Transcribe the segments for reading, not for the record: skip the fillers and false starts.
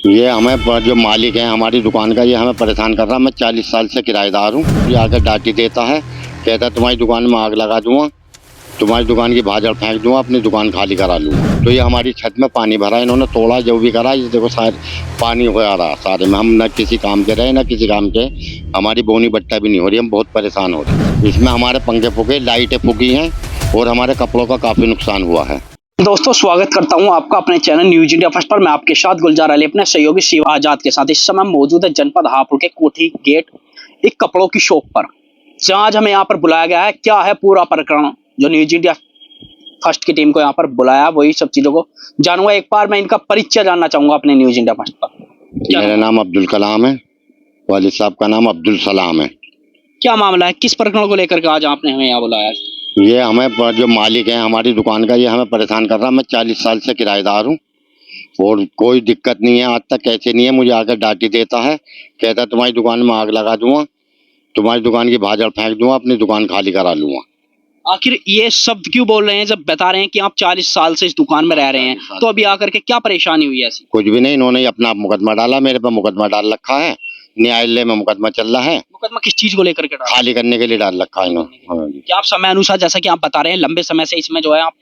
ये हमें जो मालिक है हमारी दुकान का, ये हमें परेशान कर रहा है। मैं 40 साल से किराएदार हूँ। ये आकर डांटी देता है, कहता है तुम्हारी दुकान में आग लगा दूंगा, तुम्हारी दुकान की भाजड़ फेंक दूंगा, अपनी दुकान खाली करा लूँगा। तो ये हमारी छत में पानी भरा, इन्होंने तोड़ा जो भी करा, ये देखो सारे पानी हो आ रहा सारे में। हम न किसी काम के रहे न किसी काम के, हमारी बोनी बट्टा भी नहीं हो रही, हम बहुत परेशान हो रहे हैं। इसमें हमारे पंखे फूके, लाइटें फूकी हैं और हमारे कपड़ों का काफ़ी नुकसान हुआ है। दोस्तों, स्वागत करता हूं आपका अपने चैनल न्यूज इंडिया फर्स्ट पर। मैं आपके साथ गुलजार अली, अपने सहयोगी शिवा आजाद के साथ। इस समय मौजूद है जनपद हापुड़ के कोठी गेट एक कपड़ों की शॉप पर, जहां आज हमें यहाँ पर बुलाया गया है। क्या है पूरा प्रकरण, जो न्यूज इंडिया फर्स्ट की टीम को यहाँ पर बुलाया, वही सब चीजों को जानूंगा। एक बार मैं इनका परिचय जानना चाहूंगा अपने न्यूज इंडिया फर्स्ट पर। मेरा नाम अब्दुल कलाम है, वालिद साहब का नाम अब्दुल सलाम है। क्या मामला है, किस प्रकरण को लेकर के आज आपने हमें यहाँ बुलाया? ये हमें जो मालिक है हमारी दुकान का, ये हमें परेशान कर रहा है। मैं 40 साल से किराएदार हूँ और कोई दिक्कत नहीं है, आज तक कैसे नहीं है। मुझे आकर डांटी देता है, कहता है तुम्हारी दुकान में आग लगा दूंगा, तुम्हारी दुकान की भाजड़ फेंक दूंगा, अपनी दुकान खाली करा लूंगा। आखिर ये शब्द क्यों बोल रहे हैं जब बता रहे हैं कि आप 40 साल से इस दुकान में रह रहे हैं? तो अभी आकर के क्या परेशानी हुई ऐसी? कुछ भी नहीं, इन्होंने अपना मुकदमा डाला, मेरे पे मुकदमा डाल रखा है। न्यायालय में मुकदमा चल रहा है। मुकदमा किस चीज को लेकर के डाला? खाली करने के लिए डाल रखा है इन्होंने। हाँ जी। क्या आप समय अनुसार, जैसा कि आप बता रहे हैं, लंबे समय से इसमें जो है आप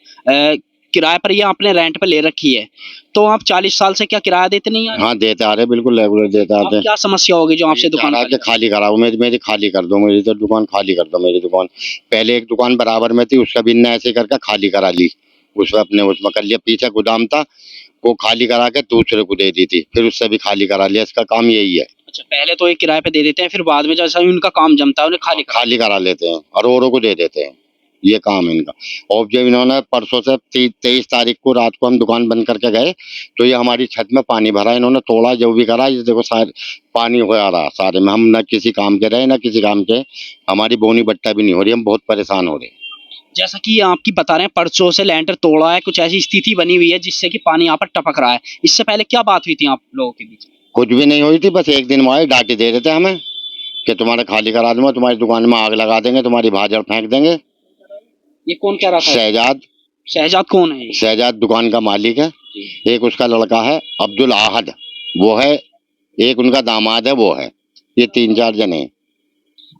किराए पर या आपने रेंट पर ले रखी है, तो आप 40 साल से क्या किराया देते नहीं हैं? हाँ देते आ रहे, बिल्कुल रेगुलर देते आते हैं। क्या समस्या होगी जो आपसे दुकान के खाली कराओ, मेरी खाली कर दो, मेरी तो दुकान खाली कर दो। मेरी दुकान पहले एक दुकान बराबर में थी, उसका भी इन्हें ऐसे करके खाली करा ली। उसमें अपने उसमें कर लिया, पीछे गोदाम था वो खाली करा के दूसरे को दे दी थी, फिर उससे भी खाली करा लिया। इसका काम यही है। अच्छा, पहले तो एक किराए पे दे देते हैं, फिर बाद में जैसा ही उनका काम जमता है उन्हें खाली करा लेते हैं और औरों को दे देते हैं। ये काम है इनका। और जब इन्होंने परसों से 23 तारीख को रात को हम दुकान बंद करके गए, तो ये हमारी छत में पानी भरा, इन्होंने तोड़ा जो भी करा, ये देखो सारे पानी हो आ रहा सारे में। हम न किसी काम के रहे न किसी काम के, हमारी बोनी बट्टा भी नहीं हो रही, हम बहुत परेशान हो रहे हैं। जैसा कि आपकी बता रहे हैं परसों से लेंटर तोड़ा है, कुछ ऐसी स्थिति बनी हुई है जिससे कि पानी यहाँ पर टपक रहा है। इससे पहले क्या बात हुई थी आप लोगों के बीच? कुछ भी नहीं हुई थी, बस एक दिन वहाँ डांटे दे रहे थे हमें कि तुम्हारा खाली करा दूंगा, तुम्हारी दुकान में आग लगा देंगे, तुम्हारी भाजड़ फेंक देंगे। ये कौन कह रहा था? शहजाद। शहजाद कौन है? शहजाद दुकान का मालिक है। एक उसका लड़का है अब्दुल आहद, वो है। एक उनका दामाद है, वो है। ये 3-4 जने।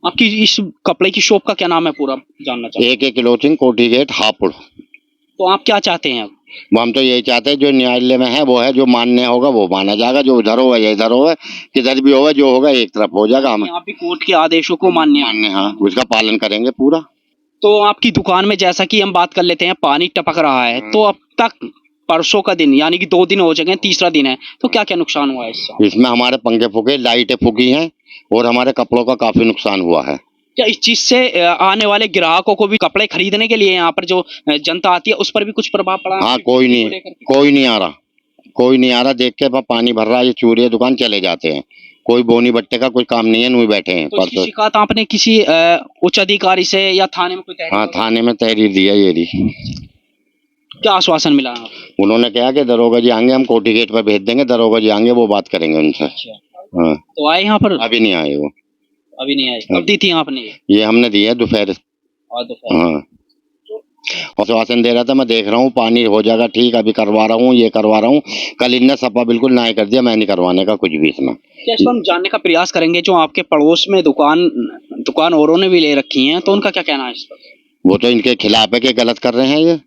आपकी इस कपड़े की शॉप का क्या नाम है पूरा जानना चाहते हैं? एक क्लोथिंग कोठी गेट हापुड़। तो आप क्या चाहते हैं अब? हम तो यही चाहते हैं, जो न्यायालय में है वो है, जो मान्य होगा वो माना जाएगा, जो उधर होगा या इधर होगा, किधर भी होगा, जो होगा एक तरफ हो जाएगा। हम आप भी कोर्ट के आदेशों को मान्य? हाँ, उसका पालन करेंगे पूरा। तो आपकी दुकान में जैसा कि हम बात कर लेते हैं, पानी टपक रहा है, तो अब तक परसों का दिन यानी कि 2 दिन हो चुके हैं, तीसरा दिन है, तो क्या क्या नुकसान हुआ है इसमें? हमारे पंखे फूके, लाइटें फूकी हैं और हमारे कपड़ों का काफी नुकसान हुआ है। क्या इस चीज से आने वाले ग्राहकों को भी, कपड़े खरीदने के लिए यहाँ पर जो जनता आती है, उस पर भी कुछ प्रभाव पड़ा? हाँ, कोई नहीं आ रहा, कोई नहीं आ रहा। देख के पानी भर रहा है, ये चूड़िया दुकान चले जाते हैं। कोई बोनी बट्टे का कोई काम नहीं है, नहीं बैठे हैं। तो इसकी शिकायत आपने किसी उच्च अधिकारी से या थाने में कोई तहरीर? हाँ, थाने में तहरीर दिया ये रही। क्या आश्वासन मिला? उन्होंने कहा कि दरोगा जी आएंगे, हम कोठी गेट पर भेज देंगे, दरोगा जी आएंगे, वो बात करेंगे उनसे। हाँ। तो आए यहाँ पर? अभी नहीं आए वो। अभी नहीं आए। कब दी थी आपने? ये हमने दी है दोपहर। हाँ, आश्वासन दे रहा था, मैं देख रहा हूँ पानी हो जाएगा ठीक, अभी करवा रहा हूँ, ये करवा रहा हूँ। कल इनने सपा बिल्कुल ना कर दिया, मैं नहीं करवाने का कुछ भी इसमें। क्या इसको हम जानने का प्रयास करेंगे, जो आपके पड़ोस में दुकान औरों ने भी ले रखी है, तो उनका क्या कहना है इस पर? वो तो इनके खिलाफ है कि गलत कर रहे हैं।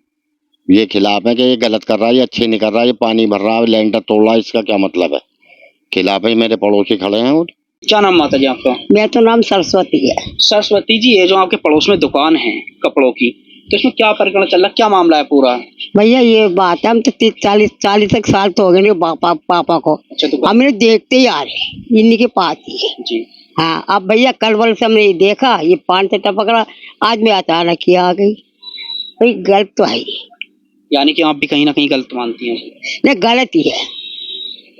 ये खिलाफ है कि ये गलत कर रहा है, ये अच्छे नहीं कर रहा है, ये पानी भर रहा है, लेंटर तोड़ रहा है, इसका क्या मतलब है? खिलाफ है, मेरे पड़ोसी खड़े हैं। और क्या नाम माता जी आपका? मेरा तो नाम सरस्वती है। सरस्वती जी, ये जो आपके पड़ोस में दुकान है कपड़ों की, तो इसमें क्या प्रकरण चल रहा है, क्या मामला है पूरा? भैया ये बात है, हम तो 40 तक साल तो हो गए पापा को। अच्छा, हम इन्हें देखते ही आ रहे, इन्हीं के पास ही जी। हाँ, अब भैया कल वाले से हमने देखा, ये पानी से टपक रहा, आज में अचानक ही आ गई। भाई गलत तो है ही। यानी कि आप भी कहीं ना कहीं गलत मानती हैं? नहीं, गलत ही है।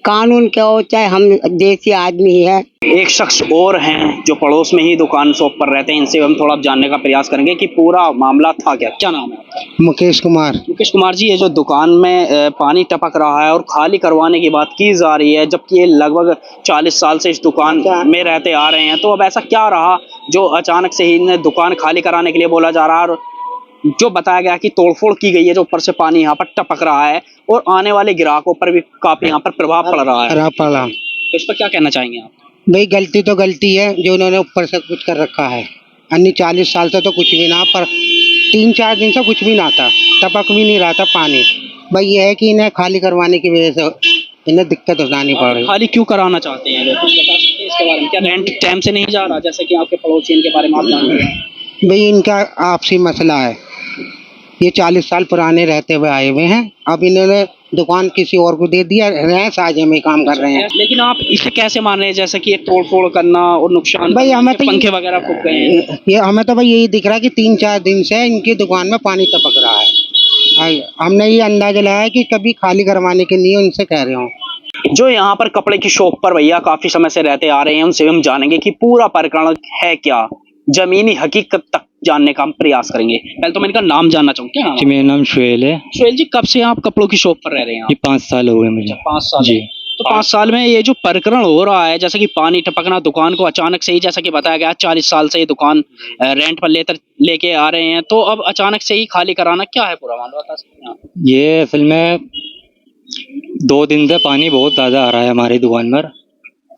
कानून क्या हो, चाहे हम देसी आदमी है। एक शख्स और हैं जो पड़ोस में ही दुकान शॉप पर रहते हैं, इनसे हम थोड़ा जानने का प्रयास करेंगे कि पूरा मामला था क्या। क्या नाम है? मुकेश कुमार। मुकेश कुमार जी, ये जो दुकान में पानी टपक रहा है और खाली करवाने की बात की जा रही है, जबकि ये लगभग 40 साल से इस दुकान में रहते आ रहे हैं, तो अब ऐसा क्या रहा जो अचानक से ही इन्हें दुकान खाली कराने के लिए बोला जा रहा है? और जो बताया गया कि तोड़फोड़ की गई है, जो ऊपर से पानी यहाँ पर टपक रहा है और आने वाले ग्राहकों पर भी काफी यहाँ पर प्रभाव पड़ रहा है। खराब पड़ा। तो इस पर क्या कहना चाहेंगे आप? भाई गलती तो गलती है जो उन्होंने ऊपर से कुछ कर रखा है। अन्य 40 साल से तो कुछ भी ना, पर 3-4 दिन से कुछ भी ना था, टपक भी नहीं रहा था पानी। भाई ये है कि इन्हें खाली करवाने की वजह से इन्हें दिक्कत उठानी पड़ रही। खाली क्यों कराना चाहते हैं लोग, कुछ बता सकते हैं इसके बारे में? क्या रेंट टाइम से नहीं जा रहा, जैसे कि आपके पड़ोसी इनके बारे में आप जानते हैं? भाई इनका आपसी मसला है। ये 40 साल पुराने रहते हुए आए हुए हैं, अब इन्होंने दुकान किसी और को दे दिया, रहे साझे में काम कर रहे हैं। लेकिन आप इसे कैसे मान रहे हैं, जैसे कि ये तोड़ फोड़ करना और नुकसान भाई करना, हमें ये तो पंखे वगैरह फूक गए हैं। ये हमें तो भाई यही दिख रहा है कि 3-4 दिन से इनकी दुकान में पानी टपक रहा है। हमने ये अंदाजा लगाया कि कभी खाली करवाने के लिए उनसे कह रहे हो। जो यहाँ पर कपड़े की शॉप पर भैया काफी समय से रहते आ रहे हैं, उनसे हम जानेंगे कि पूरा प्रकरण है क्या, जमीनी हकीकत तक जानने का हम प्रयास करेंगे। पहले तो मैं इनका नाम जानना चाहूँ, क्या नाम जी है? मेरा नाम शुएल है। सुहेल जी, कब से आप कपड़ों की शॉप पर रह रहे हैं? ये 5 साल हो गए मुझे। 5 साल जी। तो 5 साल में ये जो प्रकरण हो रहा है, जैसे कि पानी टपकना दुकान को अचानक से ही, जैसा कि बताया गया 40 साल से ये दुकान रेंट पर लेके आ रहे हैं, तो अब अचानक से ही खाली कराना, क्या है पूरा मामला, बता सकते हैं आप? ये असल में 2 दिन से पानी बहुत ज़्यादा आ रहा है हमारी दुकान पर।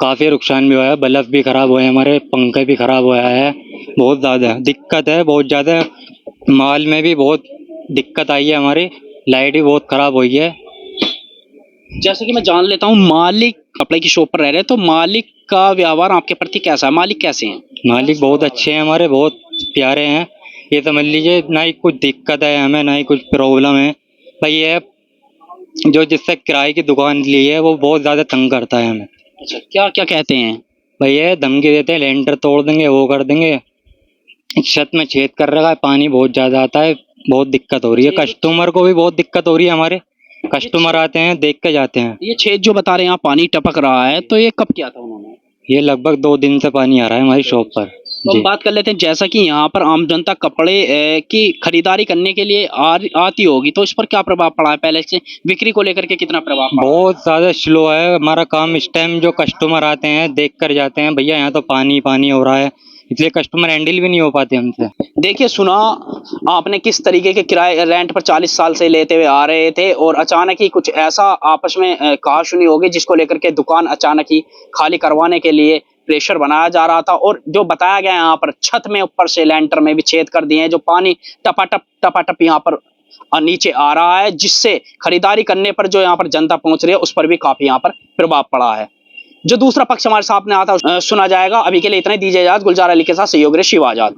काफ़ी नुकसान भी हुआ है, बल्ब भी ख़राब हुए हैं, हमारे पंखे भी ख़राब हुआ है। बहुत ज़्यादा दिक्कत है, बहुत ज़्यादा। माल में भी बहुत दिक्कत आई है हमारी, लाइट भी बहुत ख़राब हुई है। जैसे कि मैं जान लेता हूँ, मालिक कपड़े की शॉप पर रह रहे हैं, तो मालिक का व्यवहार आपके प्रति कैसा है? मालिक कैसे हैं? मालिक बहुत अच्छे हैं हमारे, बहुत प्यारे हैं। ये समझ लीजिए ना ही कुछ दिक्कत है हमें, ना ही कुछ प्रॉब्लम है। भाई ये जो जिससे किराए की दुकान ली है वो बहुत ज़्यादा तंग करता है हमें। अच्छा, क्या क्या कहते हैं? भाई ये धमकी देते हैं, लेंटर तोड़ देंगे, वो कर देंगे। छत में छेद कर रखा है, पानी बहुत ज़्यादा आता है, बहुत दिक्कत हो रही है। कस्टमर को भी बहुत दिक्कत हो रही है, हमारे कस्टमर आते हैं देख के जाते हैं। ये छेद जो बता रहे हैं आप, पानी टपक रहा है, तो ये कब किया था उन्होंने? ये लगभग 2 दिन से पानी आ रहा है हमारी शॉप पर। तो जी। हम बात कर लेते हैं, जैसा कि यहाँ पर आम जनता कपड़े की खरीदारी करने के लिए आती होगी, तो इस पर क्या प्रभाव पड़ा है? पहले से बिक्री को लेकर के कितना प्रभाव पड़ा? बहुत ज़्यादा स्लो है हमारा काम इस टाइम। जो कस्टमर आते हैं देख कर जाते हैं, भैया यहाँ तो पानी पानी हो रहा है, इसलिए कस्टमर हैंडल भी नहीं हो पाते हमसे। देखिए, सुना आपने किस तरीके के किराए रेंट पर 40 साल से लेते हुए आ रहे थे, और अचानक ही कुछ ऐसा आपस में कहा सुनी होगी, जिसको लेकर के दुकान अचानक ही खाली करवाने के लिए प्रेशर बनाया जा रहा था। और जो बताया गया यहाँ पर, छत में ऊपर से लेंटर में भी छेद कर दिए हैं, जो पानी टपाटप यहाँ पर नीचे आ रहा है, जिससे खरीदारी करने पर जो यहाँ पर जनता पहुंच रही है, उस पर भी काफी यहाँ पर प्रभाव पड़ा है। जो दूसरा पक्ष हमारे सामने आता है सुना जाएगा। अभी के लिए इतना ही, दीजिए इजाजत। गुलजार अली के साथ सहयोगी शिव आजाद।